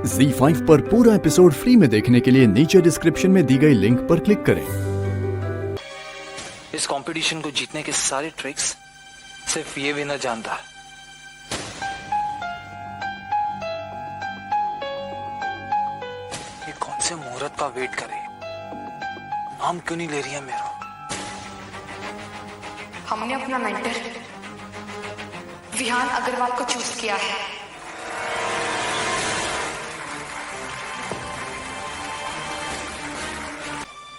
ZEE5 पर पूरा episode free में देखने के लिए नीचे डिस्क्रिप्शन में दी गई लिंक पर क्लिक करें। इस कंपटीशन को जीतने के सारे ट्रिक्स सिर्फ ये विनर जानता है। ये कौन से मुहूर्त का वेट करे, नाम क्यों नहीं ले रही है मेरा? हमने अपना मेंटर विहान अग्रवाल को चूज किया है।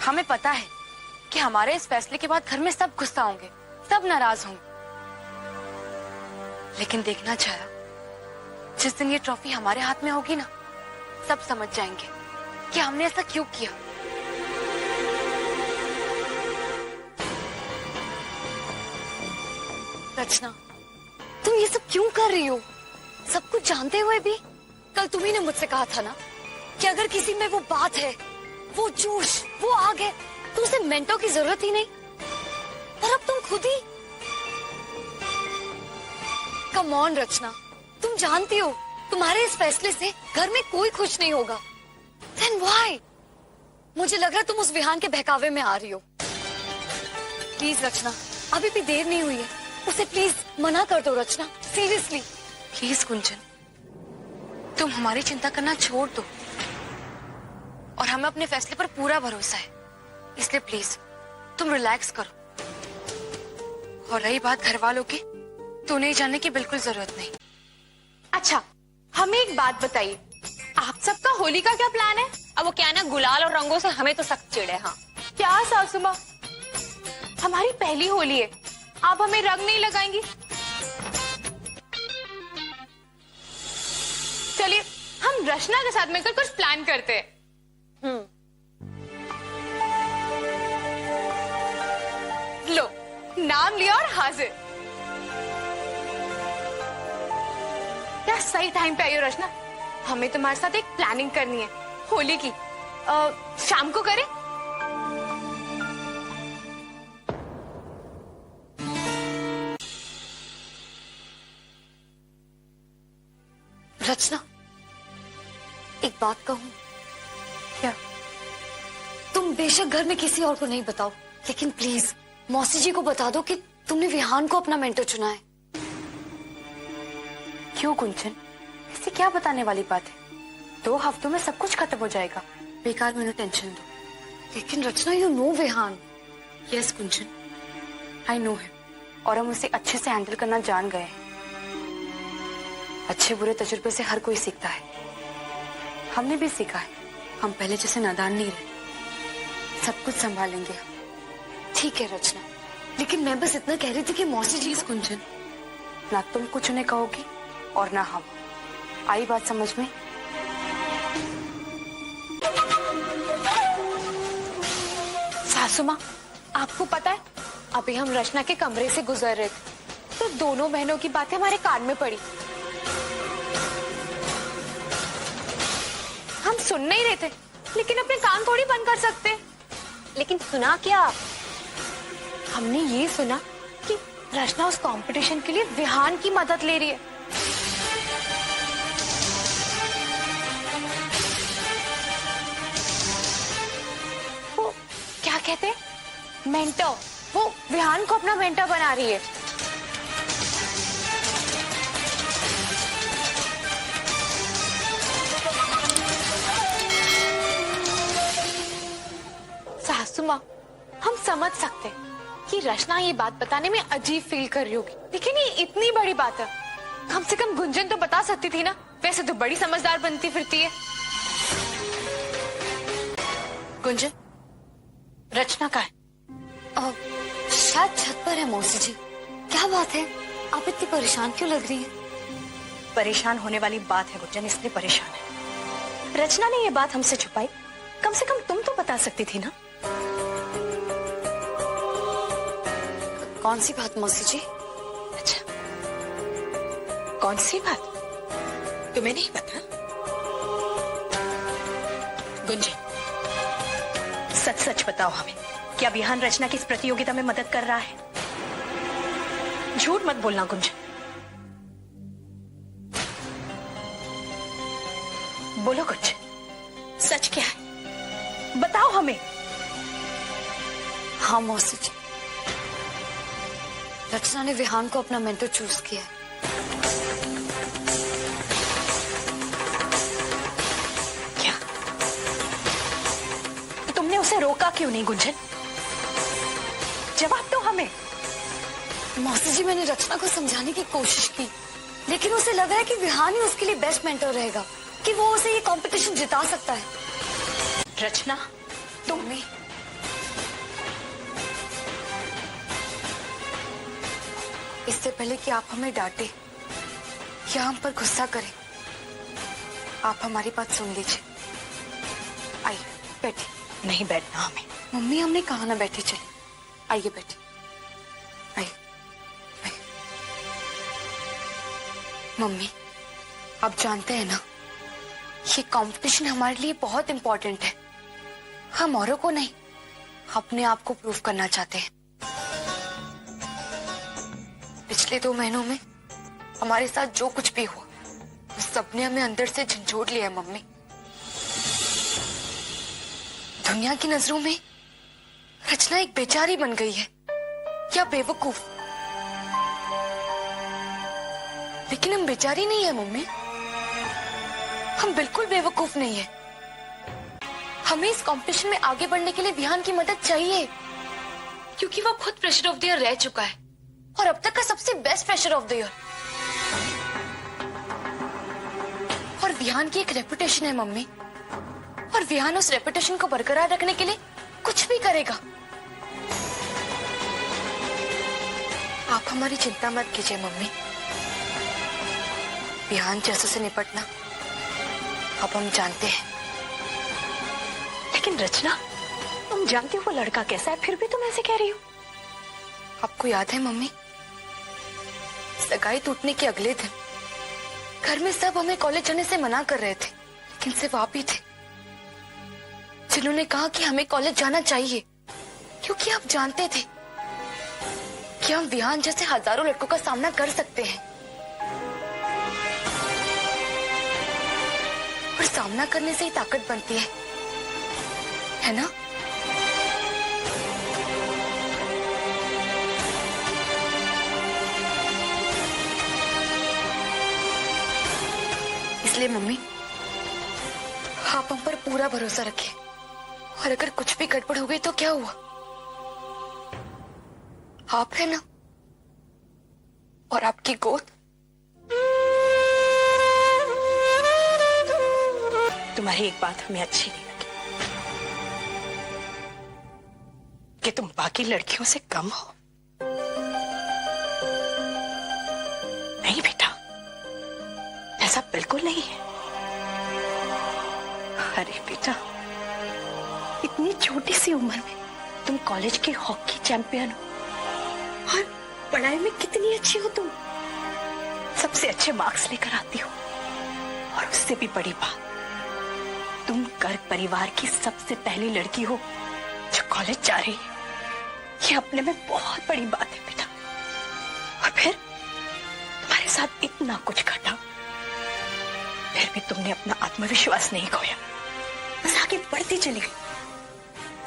हमें पता है कि हमारे इस फैसले के बाद घर में सब गुस्सा होंगे, सब नाराज होंगे, लेकिन देखना चाहा, जिस दिन ये ट्रॉफी हमारे हाथ में होगी ना, सब समझ जाएंगे कि हमने ऐसा क्यों किया। रचना, तुम ये सब क्यों कर रही हो? सब कुछ जानते हुए भी? कल तुम्ही ने मुझसे कहा था ना कि अगर किसी में वो बात है, वो जोश, वो आग है, तो उसे मेंटोर की जरूरत ही नहीं। पर अब तुम खुद ही। कम ऑन रचना, तुम जानती हो तुम्हारे इस फैसले से घर में कोई खुश नहीं होगा। Then why? मुझे लग रहा है तुम उस विहान के बहकावे में आ रही हो। प्लीज रचना, अभी भी देर नहीं हुई है, उसे प्लीज मना कर दो रचना, सीरियसली। प्लीज कुंचन, तुम हमारी चिंता करना छोड़ दो और हमें अपने फैसले पर पूरा भरोसा है, इसलिए प्लीज तुम रिलैक्स करो। और रही बात घर वालों की, तो उन्हें जानने की बिल्कुल जरूरत नहीं। अच्छा, हमें एक बात बताइए, आप सबका होली का क्या प्लान है? अब वो क्या है ना, गुलाल और रंगों से हमें तो सख्त चिढ़ है। हाँ क्या सासू माँ, हमारी पहली होली है, आप हमें रंग नहीं लगाएंगी? चलिए हम रचना के साथ मिलकर कुछ प्लान करते हैं। लो, नाम लिया और हाजिर। क्या सही टाइम पे आई हो रचना, हमें तुम्हारे साथ एक प्लानिंग करनी है होली की। शाम को करें? रचना, एक बात कहूं? क्या? तुम बेशक घर में किसी और को नहीं बताओ, लेकिन प्लीज मौसी जी को बता दो कि तुमने विहान को अपना मेंटर चुना है। क्यों कुंचन, इससे क्या बताने वाली बात है? 2 हफ्तों में सब कुछ खत्म हो जाएगा, बेकार में उन्हें टेंशन दो। लेकिन रचना, यू नो विहान। यस कुंचन, आई नो हिम, और हम उसे अच्छे से हैंडल करना जान गए हैं। अच्छे बुरे तजुर्बे से हर कोई सीखता है, हमने भी सीखा है। हम पहले जैसे नादान नहीं रहे, सब कुछ संभालेंगे हम। ठीक है रचना, लेकिन मैं बस इतना कह रही थी कि मौसी जी। कुंचन, ना तुम कुछ उन्हें कहोगी और ना हम। आई बात समझ में? सासू माँ, आपको पता है, अभी हम रचना के कमरे से गुजर रहे थे तो दोनों बहनों की बातें हमारे कान में पड़ी। हम सुन नहीं रहे थे, लेकिन अपने कान थोड़ी बंद कर सकते। लेकिन सुना क्या? हमने ये सुना कि रचना उस कंपटीशन के लिए विहान की मदद ले रही है। वो क्या कहते हैं, मेंटर। वो विहान को अपना मेंटर बना रही है। सासू माँ, हम समझ सकते हैं कि रचना ये बात बताने में अजीब फील कर रही होगी, लेकिन ये इतनी बड़ी बात है, कम से कम गुंजन तो बता सकती थी ना। वैसे तो बड़ी समझदार बनती फिरती है। गुंजन, रचना का है? शायद छत पर है मौसी जी। क्या बात है, आप इतनी परेशान क्यों लग रही है? परेशान होने वाली बात है गुंजन, इसलिए परेशान है। रचना ने ये बात हमसे छुपाई, कम से कम तुम तो बता सकती थी ना। कौन सी बात मौसी जी? अच्छा, कौन सी बात? तुम्हें नहीं पता? गुंजन, सच सच बताओ हमें, क्या विहान रचना की इस प्रतियोगिता में मदद कर रहा है? झूठ मत बोलना गुंजन। बोलो कुछ, सच क्या है बताओ हमें। हाँ मौसी जी, रचना ने विहान को अपना मेंटर चूज किया है। क्या? तुमने उसे रोका क्यों नहीं गुंजन? जवाब दो हमें। मौसी जी, मैंने रचना को समझाने की कोशिश की, लेकिन उसे लग रहा है कि विहान ही उसके लिए बेस्ट मेंटर रहेगा, कि वो उसे ये कंपटीशन जिता सकता है। रचना, तुम मम्मी, इससे पहले कि आप हमें डांटे या हम पर गुस्सा करें, आप हमारी बात सुन लीजिए। आइए बैठिए। नहीं बैठना हमें। मम्मी, हमने कहा ना बैठे, चले आइए बैठिए। आइए आइए। मम्मी, आप जानते हैं ना, ये कंपटीशन हमारे लिए बहुत इंपॉर्टेंट है। हम औरों को नहीं, अपने आप को प्रूव करना चाहते हैं। पिछले 2 महीनों में हमारे साथ जो कुछ भी हुआ, उस सबने हमें अंदर से झंझोड़ लिया है मम्मी। दुनिया की नजरों में रचना एक बेचारी बन गई है या बेवकूफ, लेकिन हम बेचारी नहीं है मम्मी, हम बिल्कुल बेवकूफ नहीं है। हमें इस कंपटीशन में आगे बढ़ने के लिए विहान की मदद चाहिए, क्योंकि वो खुद फ्रेशर ऑफ द ईयर रह चुका है और अब तक का सबसे best fresher of the year. और विहान की एक रेपुटेशन है मम्मी, और विहान उस रेपुटेशन को बरकरार रखने के लिए कुछ भी करेगा। आप हमारी चिंता मत कीजिए मम्मी, विहान जैसों से निपटना अब हम जानते हैं। लेकिन रचना, तुम जानती हो वो लड़का कैसा है, फिर भी तुम ऐसे कह रही हो। आपको याद है मम्मी, सगाई टूटने के अगले दिन घर में सब हमें कॉलेज जाने से मना कर रहे थे, लेकिन सिर्फ आप ही थे जिन्होंने कहा कि हमें कॉलेज जाना चाहिए, क्योंकि आप जानते थे कि हम विहान जैसे हजारों लड़कों का सामना कर सकते हैं, और सामना करने से ही ताकत बनती है ना? इसलिए मम्मी, आप हम पर पूरा भरोसा रखिए, और अगर कुछ भी गड़बड़ हो गई तो क्या हुआ? आप है ना, और आपकी गोद। तुम्हारी एक बात हमें अच्छी नहीं लगी कि तुम बाकी लड़कियों से कम हो। नहीं बेटा, ऐसा बिल्कुल नहीं है। अरे बेटा, इतनी छोटी सी उम्र में तुम कॉलेज के हॉकी चैंपियन हो, और पढ़ाई में कितनी अच्छी हो तुम, सबसे अच्छे मार्क्स लेकर आती हो, और उससे भी बड़ी बात, तुम घर परिवार की सबसे पहली लड़की हो जो कॉलेज जा रही है। ये अपने में बहुत बड़ी बात है बेटा। और फिर तुम्हारे साथ इतना कुछ घटा, फिर भी तुमने अपना आत्मविश्वास नहीं खोया, बस आगे बढ़ती चली गई।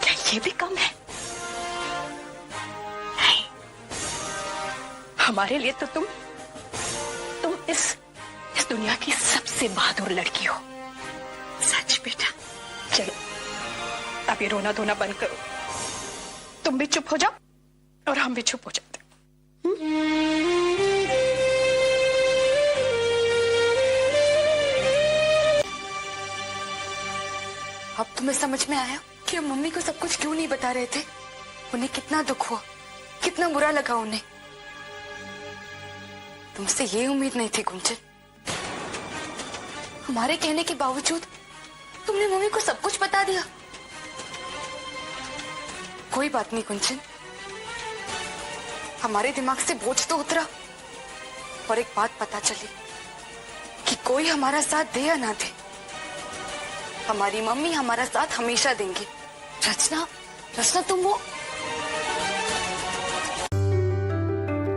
क्या ये भी कम है? नहीं, हमारे लिए तो तुम इस दुनिया की सबसे बहादुर लड़की हो। सच बेटा। चलो अब ये रोना धोना बंद करो, तुम भी चुप हो जाओ और हम भी चुप हो जाते। अब तुम्हें समझ में आया कि हम मम्मी को सब कुछ क्यों नहीं बता रहे थे? उन्हें कितना दुख हुआ, कितना बुरा लगा उन्हें। तुमसे ये उम्मीद नहीं थी गुंजन। हमारे कहने के बावजूद तुमने मम्मी को सब कुछ बता दिया। कोई बात नहीं गुंजन, हमारे दिमाग से बोझ तो उतरा, और एक बात पता चली कि कोई हमारा साथ दे या ना दे, हमारी मम्मी हमारा साथ हमेशा देंगी। रचना, रचना तुम वो।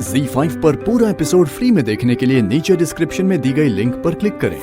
ZEE5 पर पूरा एपिसोड फ्री में देखने के लिए नीचे डिस्क्रिप्शन में दी गई लिंक पर क्लिक करें।